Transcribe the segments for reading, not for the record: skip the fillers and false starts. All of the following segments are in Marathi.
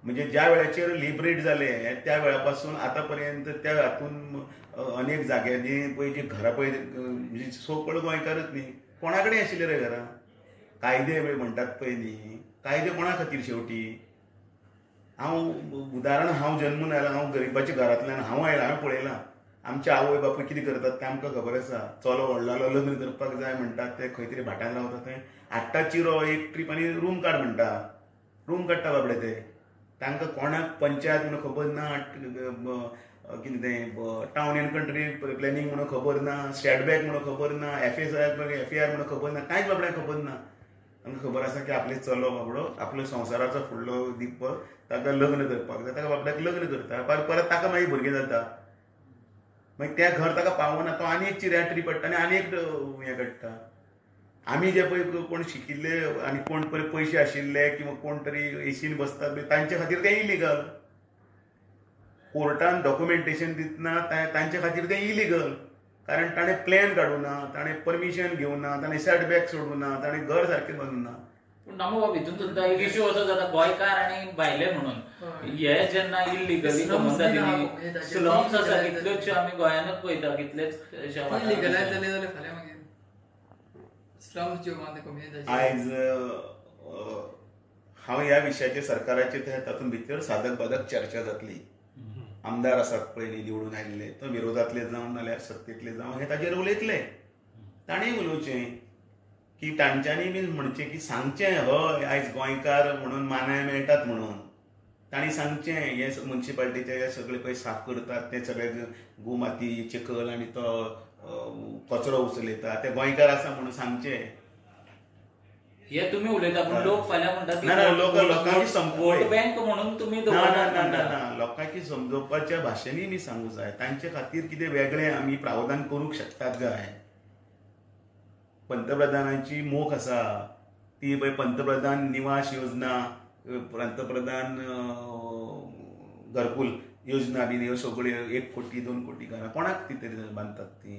म्हणजे ज्या वेळाचेर लिबरेट जाले त्या वेळापासून आतापर्यंत त्या हातून अनेक जाग्यांनी पळय जी घरां पळय म्हणजे सोकळ गोंयकारच न्ही, कोणा कडेन आशिल्ले रे घरां? कायदे म्हणटात पळय न्ही, कायदे कोणा खातीर शेवटी? हांव जल्मून आयला, हांव गरिबाच्या घरांतल्यान हांव आयलां, हांवें पळयलां आमचे आवय बापूय कितें करतात तें आमकां खबर आसा. चलो व्हडलो लग्न करपाक जाय म्हणटात ते खंय तरी भाटांत रावता थंय हाडटा चिरो एक ट्रीप आनी रूम काड म्हणटा. रूम काडटा बाबडे ते. तांकां कोणाक पंचायत म्हणून खबर ना, कितें तें टावन एंड कंट्री प्लॅनिंग म्हणून खबर ना, स्टेटबॅक म्हणून खबर ना, FAR म्हणून खबर ना, कांयच बाबड्यांक खबर ना. तांकां खबर आसा की आपले चलो बाबडो आपलो संवसाराचो फुडलो दिवप ताका लग्न करपाक जाय, ताका बाबड्याक लग्न करता, परत ताका मागीर भुरगें जाता. मागीर तें घर ताका पावना, तो आनी एक चिऱ्याटरी पडटा आनी आनी एक हें काडटा. आमी जे पळय कोण शिकिल्ले आनी कोण पळय पयशे आशिल्ले किंवा कोण तरी एसीन बसतात तांचे खातीर तें इलिगल. कोर्टान डॉक्युमेंटेशन दितना तांचे खातीर तें इलिगल. कारण ताणें प्लॅन काडूना, ताणें परमिशन घेवना, ताणें सेटबॅक सोडूना, ताणें घर सारकें बांदूना. पूण दामू बाब हितून सुद्दां एक इश्यू असो जाता गोंयकार आनी भायले म्हणून हे जेन्ना इलिगली कमन जाली स्लम्स आसा कितल्योच आमी गोंयानूच पळयता कितलेच लिगलायज जाले जाल्यार फाल्यां मागीर स्लम्सच्यो कमी जाता. आयज हांव ह्या विशयाचेर सरकाराचे तातूंत भितर साधक बाधक चर्चा जातली. आमदार आसात पळय निवडून आयिल्ले, तो विरोधातले जावं नाल्यार सत्तेतले जावं हे ताजेर उलयतले. ताणें उलोवचें की तांच्यांनी बी म्हणचें की सांगचें हय आयज गोंयकार म्हणून मानाय मेळटात म्हणून. तांणी सांगचें हे म्युनिसिपालिटीचे सगळे पळय साफ करतात ते सगळे गुमाती चिखल आनी तो कचरो उचलयता ते गोंयकार आसा म्हणून सांगचें. हे तुमी उलयता पूण लोक फाल्यां म्हणटात ना लोकांची वोट बँक म्हणून तुमी ना लोकांची समजोवपाच्या भाशेनी मी सांगूं जाय. तांचे खातीर कितें वेगळें आमी प्रावधान करूंक शकतात काय? पंतप्रधानाची मोख आसा ती पळय पंतप्रधान निवास योजना, पंतप्रधान घरकुल योजना बी ह्यो सगळ्यो 1 कोटी 2 कोटी घरां कोणाक ती तरी बांदतात ती?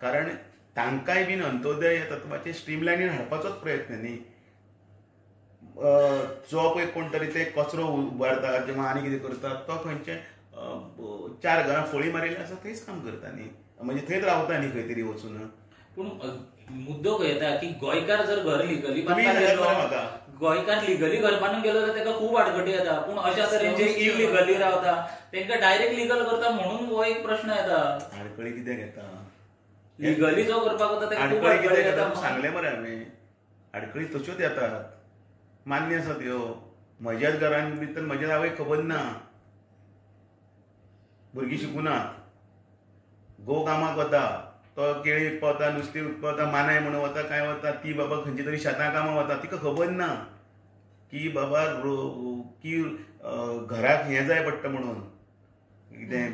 कारण तांकांय बीन अंत्योदय ह्या तत्वाचे स्ट्रीमलायनीन हाडपाचोच प्रयत्न न्ही. जो पळय कोण तरी ते कचरो उबारता किंवा आनी कितें करता तो खंयचे 4 घरां फळी मारिल्ली आसा थंयच काम करता न्ही, म्हणजे थंयच रावता न्ही खंय तरी वचून. पूण मुद्दो खंय येता की गोंयकार जर घर लिगली गोंयकार लिगली घर बांदून गेलो जाल्यार ताका खूब आडखटी येता. पूण अशा तरेन जे इलिगली रावता तांकां डायरेक्ट लिगल करता म्हणून हो एक प्रश्न येता. आडखळी कित्याक येता? लिगली जो करपाक वता ताका खूब आडखळी येता. सांगलें मरे हांवें आडखळी तश्योच येतात, मान्य आसात ह्यो. म्हज्याच घरान भितर म्हज्या आवयक खबर ना, भुरगीं शिकुनात, घोव कामाक वता, तो केळी विकपा नुस्तें विकपा वता, मानाय म्हणून वता काय वता, ती बाबा खंयची तरी शेतां कामां वता. तिका खबर ना की बाबा की घराक हें जाय पडटा म्हणून कितें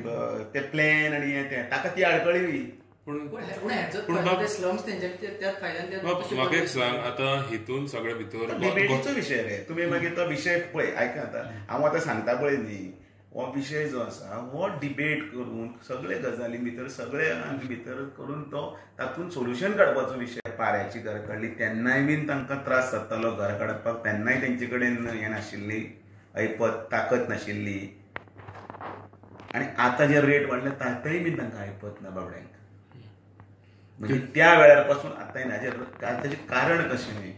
ते प्लॅन आनी हें तें ताका ती आडखळी. म्हाका एक सांग, आतां हितून सगळे भितर डिबेटीचो विशय रे. तुमी मागीर तो विशय पळय आयका आतां हांव आतां सांगता पळय न्ही, हो विशय जो आसा हो डिबेट करून सगळे गजाली भितर सगळे भितर करून तो तातूंत सोल्युशन काडपाचो विशय. पाऱ्याची घर काडली तेन्नाय बीन तांकां त्रास जातालो घर काडपाक, तेन्नाय तेंचे कडेन हें नाशिल्ली ऐपत ताकद नाशिल्ली. आनी आतां जे रेट वाडले तातूंय बीन तांकां ऐपत ना बाबड्यांक. म्हणजे त्या वेळार पासून आतां ताचें कारण कशें न्ही,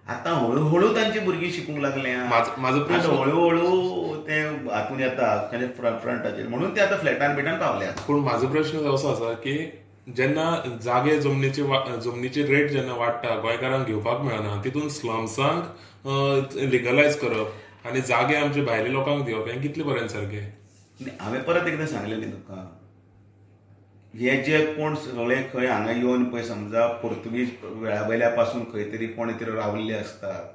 आतां हळू तांची भुरगीं शिकूंक लागल्या, हळू ते हातून येता फ्रंटाचेर म्हणून ते आतां फ्लॅटान बिटान पावल्या. पूण म्हाजो प्रश्न असो आसा की जेन्ना जागे जमनीचे रेट जेन्ना वाडटा, गोंयकारांक घेवपाक मेळना, तितून स्लम्सांक लिगलायज करप आनी जागे आमच्या भायल्या लोकांक दिवप हें कितले पर्यंत सारकें? हांवें परत एकदां सांगलें न्ही तुका, हे जे कोण सगळे खंय हांगा येवन पळय समजा पोर्तुगीज वेळा वयल्या पासून खंय तरी कोण तरी राविल्ले असतात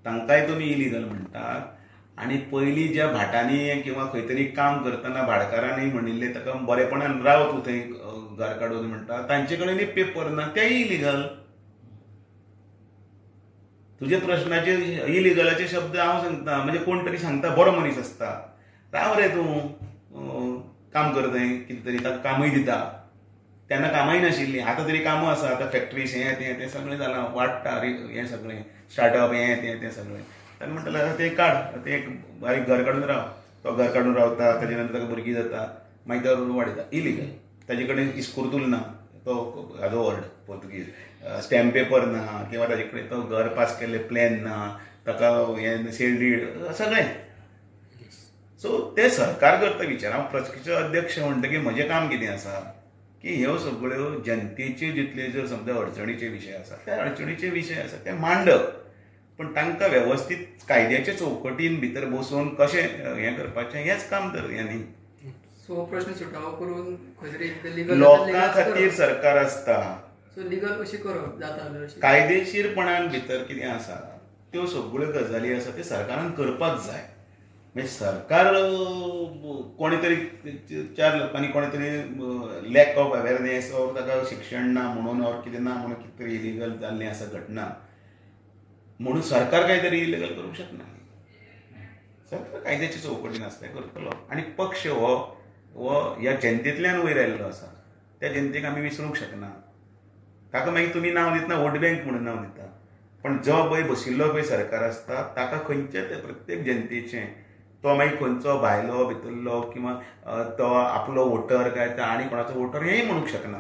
तांकांय तुमी इलिगल म्हणटात. आनी पयलीं ज्या भाटांनी किंवा खंय तरी काम करतना भाडकारांनी म्हणिल्ले ताका बरेपणान राव तूं थंय घर काडून म्हणटा, तांचे कडेनय पेपर ना, तेय इलिगल. तुज्या प्रश्नाचे इलिगलाचे शब्द हांव सांगता, म्हणजे कोण तरी सांगता बरो मनीस आसता, राव रे तूं काम कर थंय कितें तरी, ताका कामय दिता. तेन्ना कामाय नाशिल्लीं, आतां तरी कामां आसा, आतां फॅक्टरीज हें तें सगळें जालां, वाडटा हें सगळें स्टार्टअप हें तें सगळें. ताणें म्हणटलें तें काड, तें एक बारीक घर काडून राव. तो घर काडून रावता, ताजे नंतर ताका भुरगीं जाता, मागीर तो वाडयता. इलिगल. ताजे कडेन इस्कुर्तूल ना, तो हाजो वर्ड पोर्तुगीज, स्टॅम्प पेपर ना, किंवा ताजे कडेन तो घर पास केल्ले प्लॅन ना, ताका हें सेल डीड सगळें. सो ते सरकार करता विचार. हांव पक्ष अध्यक्ष म्हणटकीर म्हजें काम कितें आसा की ह्यो सगळ्यो जनतेचे जितले जर समजा अडचणीचे विशय आसा, त्या अडचणीचे विशय आसा ते मांडप, पण तांकां वेवस्थीत कायद्याच्या चौकटीन भितर बसोवन कशें हें करपाचें हेंच काम तर हें न्ही. सो प्रश्न सुटावो करून खंय तरी लिगल लोकां खातीर सरकार आसता. सो लिगल अशी करप जाता कायदेशीरपणान भितर कितें आसा त्यो सगळ्यो गजाली आसा त्यो सरकारान करपाक जाय. म्हणजे सरकार कोणी तरी 4 लोकांनी कोणी तरी लॅक ऑफ अवेअरनेस ऑर ताका शिक्षण ना म्हणून ऑर कितें ना म्हणून कितें तरी इलिगल जाल्लें आसा घटना म्हणून सरकार काय तरी इलिगल करूंक शकना. सरकार कायद्याच्या चौकटीन आसता करतलो. आनी पक्ष हो ह्या जनतेंतल्यान वयर आयिल्लो आसा, त्या जनतेक आमी विसरूंक शकना. ताका मागीर तुमी नांव दितना वोट बँक म्हणून नांव दिता, पण जो पळय बशिल्लो पळय सरकार आसता ताका खंयचे ते प्रत्येक जनतेचें तो मागीर खंयचो भायलो भितरलो किंवा तो आपलो वोटर काय आनी कोणाचो वोटर हेंय म्हणूंक शकना.